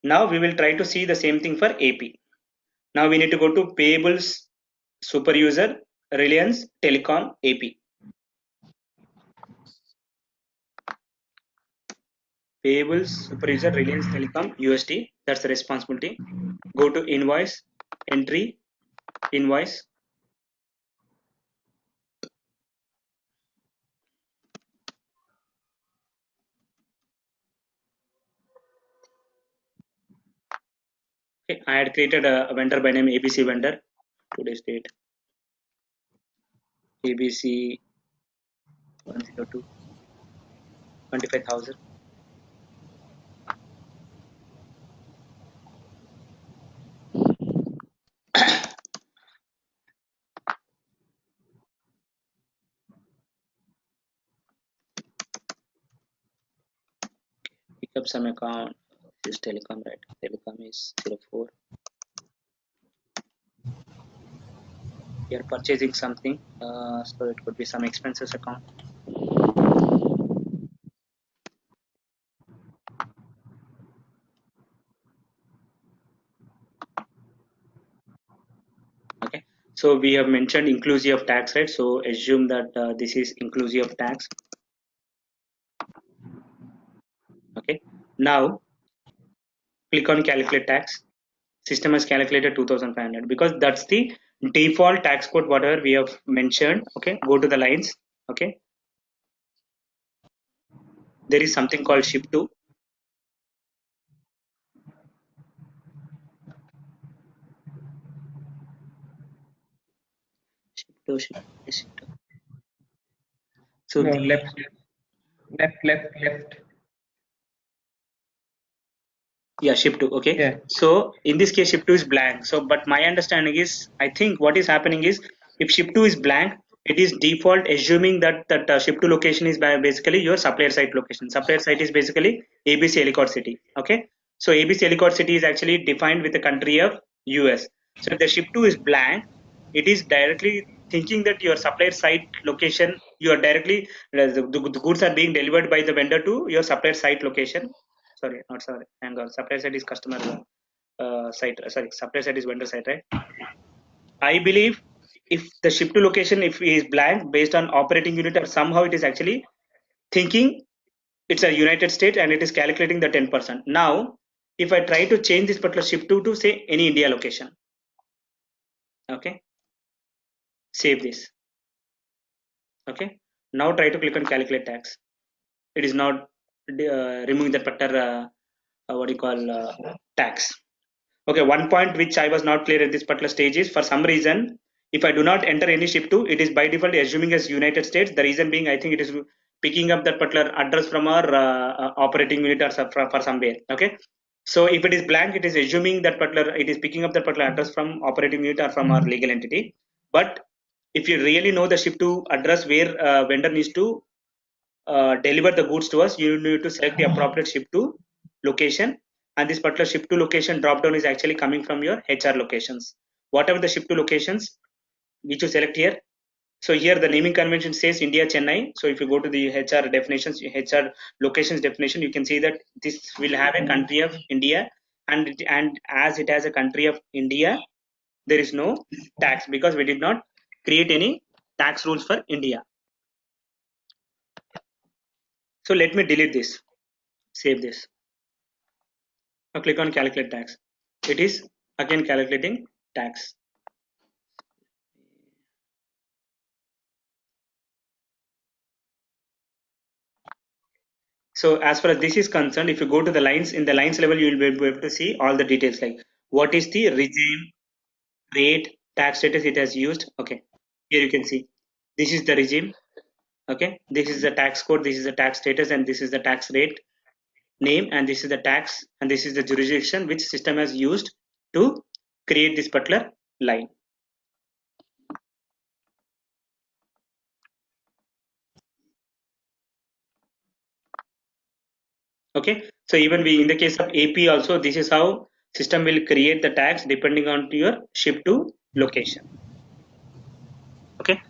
Now we will try to see the same thing for AP. Now we need to go to payables super user Reliance Telecom AP. Payables super user Reliance Telecom USD, that's the responsibility. Go to invoice, entry, invoice. Okay, I had created a vendor by name ABC vendor. Today's date ABC 102 25,000. Pick up some account. This is telecom, right? Telecom is 04. We are purchasing something, so it could be some expenses account. Okay, so we have mentioned inclusive of tax, right? So assume that this is inclusive of tax. Okay, now click on calculate tax. System has calculated 2,500 because that's the default tax code whatever we have mentioned. Okay, go to the lines. Okay, there is something called ship to. Ship to. So No, left. yeah, ship to. Okay, Yeah. so in this case ship to is blank. So but my understanding is, I think what is happening is, if ship to is blank, it is default assuming that ship to location is basically your supplier site location. Supplier site is basically ABC Ellicott City. Okay, so ABC Ellicott City is actually defined with the country of US. So if the ship to is blank, it is directly thinking that your supplier site location, you are directly the goods are being delivered by the vendor to your supplier site location. Sorry, not sorry, hang on, supplier side is customer site, sorry, supplier side is vendor side, right? I believe if the ship to location if is blank based on operating unit or somehow it is actually thinking it's a United States and it is calculating the 10%. Now if I try to change this particular ship to say any India location, okay, save this. Okay, now try to click on calculate tax. It is not removing that particular what do you call tax. Okay, one point which I was not clear at this particular stage is, for some reason, if I do not enter any ship to, it is by default assuming as United States. The reason being, I think it is picking up that particular address from our operating unit or for somewhere. Okay, so if it is blank, it is assuming that particular, it is picking up that particular address from operating unit or from our legal entity. But if you really know the ship to address where vendor needs to deliver the goods to us, you need to select the appropriate ship to location, and this particular ship to location drop down is actually coming from your HR locations. Whatever the ship to locations which you select here, so here the naming convention says India Chennai. So if you go to the HR definitions, HR locations definition, you can see that this will have a country of India, and as it has a country of India, there is no tax because we did not create any tax rules for India. So let me delete this, save this. Now click on calculate tax. It is again calculating tax. So as far as this is concerned, if you go to the lines, in the lines level, you will be able to see all the details like what is the regime, rate, tax status it has used. Okay, here you can see this is the regime. Okay, this is the tax code, this is the tax status, and this is the tax rate name, and this is the tax, and this is the jurisdiction which system has used to create this particular line. Okay, so even we, in the case of AP also, this is how system will create the tax depending on your ship to location. Okay,